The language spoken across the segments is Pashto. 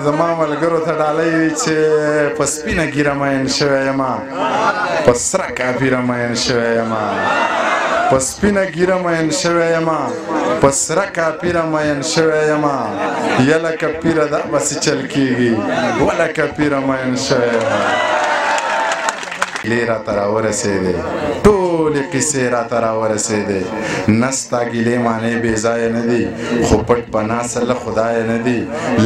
زما ملګرو ته ډالۍ وي چې په سپینه ږیره مین شوی یم په سره کاپیره مین شوی یم په سپینه ږیره مین شوی یم په سره کاپیره مین شوی یم یلکه پیره دا بسې چل کېږي ولکه پیره مین شوی یم لیرا ترا ورسېدې ټولې قصې راته راورسېدې نستا ګیلې معنی بې ځایه نه دي خو پټ پناه سه له خدایه نه دي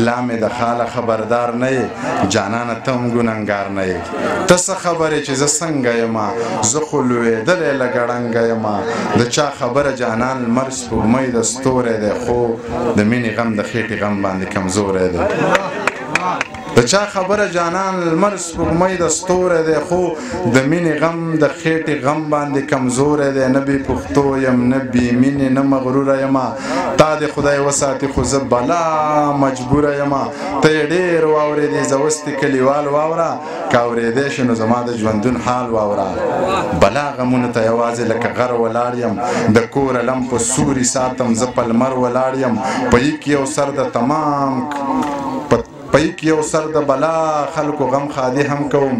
لا مې د خاله خبردار نه یې جانانه ته هم ګنهګار نه یې ته څه خبرې چې زه څنګه یم زه خو لوېدلی لږه ړنګه یم د چا خبره جانان لمر سپوږمۍ د ستوری دی خو د مینې غم د خېټې غم باندې کمزوری دی د چا خبره جانان لمر سپوږمۍ د ستوری دی خو د مینې غم د خېټې غم باندې کمزوری دی نه بې پښتو یم نه بې مینې نه مغروره یم تا دې خدای وساتي خو زه بلا مجبوره یم ته یې ډېر واورېدې زه اوس دې کلیوال واوره که اورېدی شي نو زما د ژوندون حال واوره بلا غمونو ته یوازې لکه غر ولاړ یم د کوره لم په سوري ساتم زه په لمر ولاړ یم په یو کې یو سر د تمام پایک یو سر د بلا خلکو غم خادي هم کوم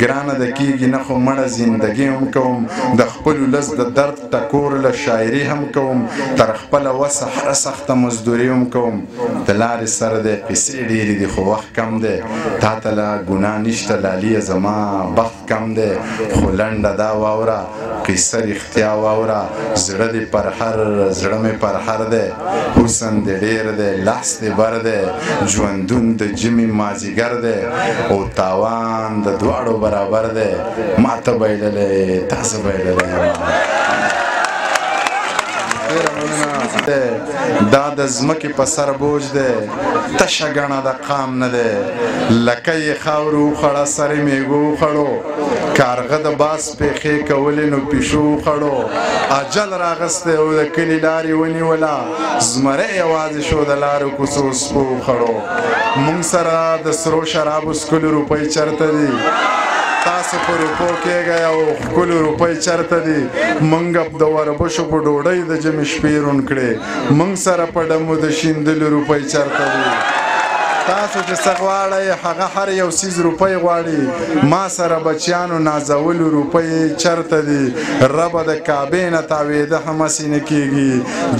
ګرانه د کیږي نه خو مړه زندګي هم کوم د خپل لز د درد ټکور له شاعري هم کوم تر خپل وسه هر سخت مزدوري هم کوم د لارې سر د قصې ډېرې دي خو وخت کم دی تا ته لا ګناه نشته لالي زما بخت کم دی خو لنډه دا واوره قصه رښتیا واوره زړه دې پر هر زړه مې پر هر دی حسن دې ډېر دی لاس دې بر دی ژوندون د جمی مازیګر دی او تاوان د دواړو برابر دی ما ته بایللی تاسو بایللی دا د ځمکې په سر بوج دی تشه ګڼه د قام نه دی لکه یې خاورو وخوړه سر یې میږو وخوړو کارغه د باس پېښې کولې نو پیشو وخوړو اجل راغستی او د کلي لارې ونیوله زمری یوازې شو د لارو کوڅو سپو وخوړو موږ سره د سرو شرابو څښلو روپۍ چېرته دي تاسو په روپو کېږئ او ښکلو روپۍ چېرته دي موږ د وربشو په ډوډۍ د جمعې شپې روڼ کړې موږ سره په ډمو د شیندلو روپۍ چېرته دي تاسو چې څه غواړئ هغه هر یو څیز روپۍ غواړي ما سره بچیانو نازولو روپۍ چېرته دي ربه د کعبې نه تاوېده همسې نه کېږي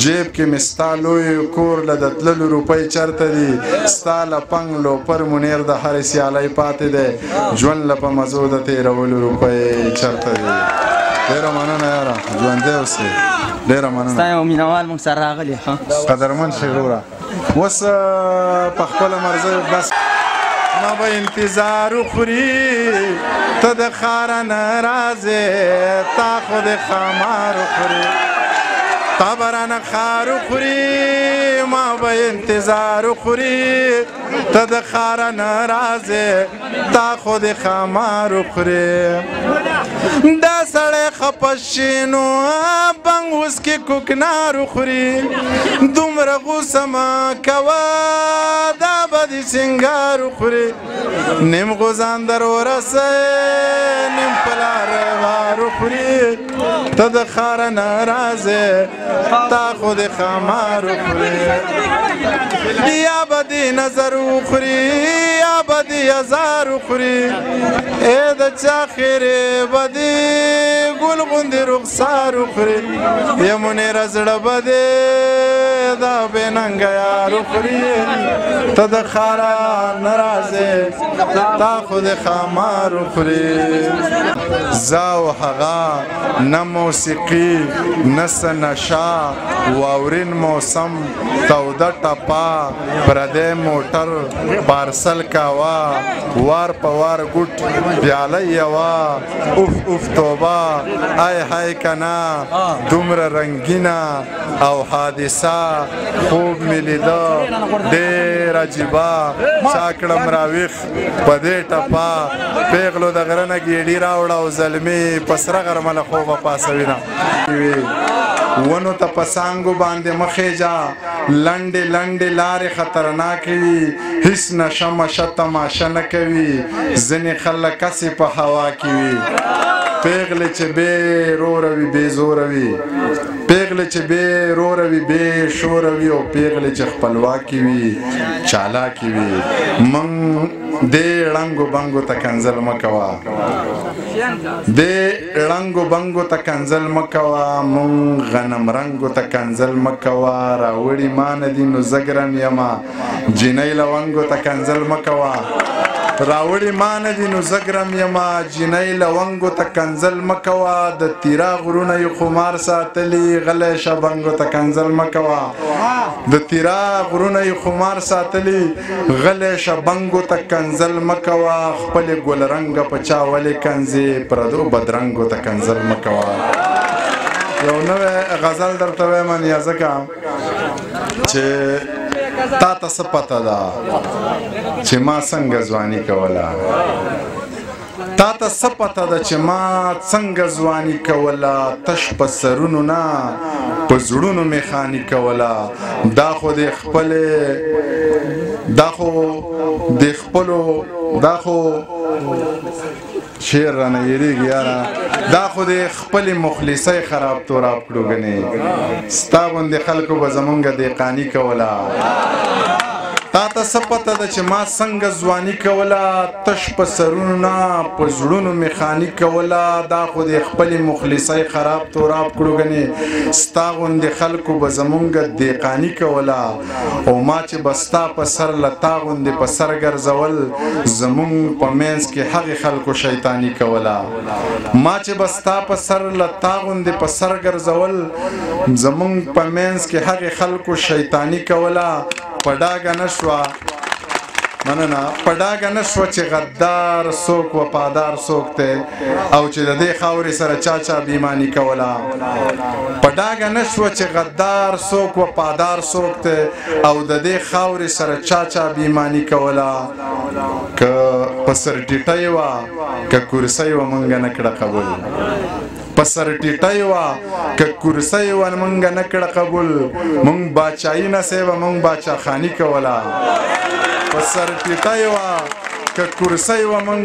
جیب کې مې ستا لوی کور له د تللو روپۍ چېرته دي ستا له پنګ لوپر منیر د هرې سیالۍ پاتې دی ژوند له په مزو د تېرولو روپۍ چېرته دي ډېره مننه یاره ژوندی اوسئ ډېره مننه ستا یو مینهوال موږ سره راغلی قدرمن شي وروره اوس په خپله مرضۍ بس ما به انتظار وخوري ته د ښاره نه راځې تا خو د ښامار وخوري تا به رانه ښار وخوري ما به انتظار وخوري ته د ښاره نه راځې تا خو د ښامار وخوري دا سړی خفه شي نو بنګ اوس کې کوکنار وخوري دومره غوسه مه کوه دا به دې سینګار وخوري نیم غوزان در ورسئ نیم په لاره وار وخوري ته د ښاره نه راځې تا خو د ښامار وخوري یا به دې نظر وخوري یا به دې هزار وخوري ای د چا خیرې به دې ګل غوندې رخسار وخوري یا منیره زړه به دې دا بې ننګه یار وخوري ته د ښاره نه راځې تا خو د ښامار وخوري زه او هغه نه موسیقي نه څه نشه واورین موسم توده ټپه پردی موټر پارسل کاوه وار په وار ګوټ پیاله یوه اوف اوف توبه ای های کنه دومره رنګینه او حادثه خوب مې لیده ډېر عجیبه چا کړم راویښ په دې ټپه پیغلو د غره نه ګیډي راوړه او زلمي په سره غرمه له خوبه پاسوینه ونو ته په څانګو باندې مه خیجه لنډې لنډې لارې خطرناکې وي هیڅ نشه مشه تماشه نه کوي ځینې خلک هسې په هوا کې وي پیغلې چې بې روره وي بې زوره وي پیغلې چې بې روره وي بې شوره وي او پیغلې چې خپلواکې وي چالاکې وي موږ دې ړنګو بنګو ته کنځل مه کوه دې ړنګو بنګو ته کنځل مه کوه موږ غنم رنګو ته کنځل مه کوه راوړي ما نه دي نو زه ګرم یمه جینۍ لونګو ته کنځل مه کوه راوړي ما نه دي نو زه ګرم یمه جینۍ لونګو ته کنځل مه کوه د تیرا غرونه یې خمار ساتلي غلی شه بنګو ته کنځل مه کوه د تیرا غرونه یې خمار ساتلي غلی شه بنګو ته کنځل مه کوه خپلې ګل رنګه په چا ولې کنځې پردو بدرنګو ته کنځل مه کوه یو نوی غزل درته وایم نیازکه چې تا ته څه پته ده چې ما څنګه ځواني کوله تا ته څه پته ده چې ما څنګه ځواني کوله تش په سرونو نه په زړونو مې خاني کوله دا خو د خپلې دا خو شعر رانه یریږي یاره دا خو د خپلې مخلصۍ خراب توراب کړو ګنې ستا غوندې خلکو به زمونږ دهقاني کوله تا ته څه پته ده چې ما څنګه ځواني کوله تش په سرونو نه په زړونو مې خاني کوله دا خو د خپلې مخلصۍ خراب توراب کړو ګنې ستا غوندې خلکو به زمونږ دهقاني کوله او ما چې به ستا په سر له تا غوندې په سر ګرځول زمونږ په منځ کې هغې خلکو شیطاني کوله ما چې به ستا په سر له تا غوندې په سر ګرځول زمونږ په منځ کې هغې خلکو شیطاني کوله په ډاګه نه شوه مننه په ډاګه نه شوه چې غدار څوک وفادار څوک دی او چې د دې خاورې سره چا بېایماني کوله په ډاګه نه شوه چې غدار څوک وفادار څوک دی او د دې خاورې سره چا بېایماني کوله که په سر ټیټۍ وه که کرسۍ وه مونږ نه کړه قبول په سر ټیټۍ وه که کرسۍ وه مونږ نه کړه قبول مونږ باچایي نصیبه مونږ باچاخاني کوله په سر ټیټۍ وه که کرسۍ وه مونږ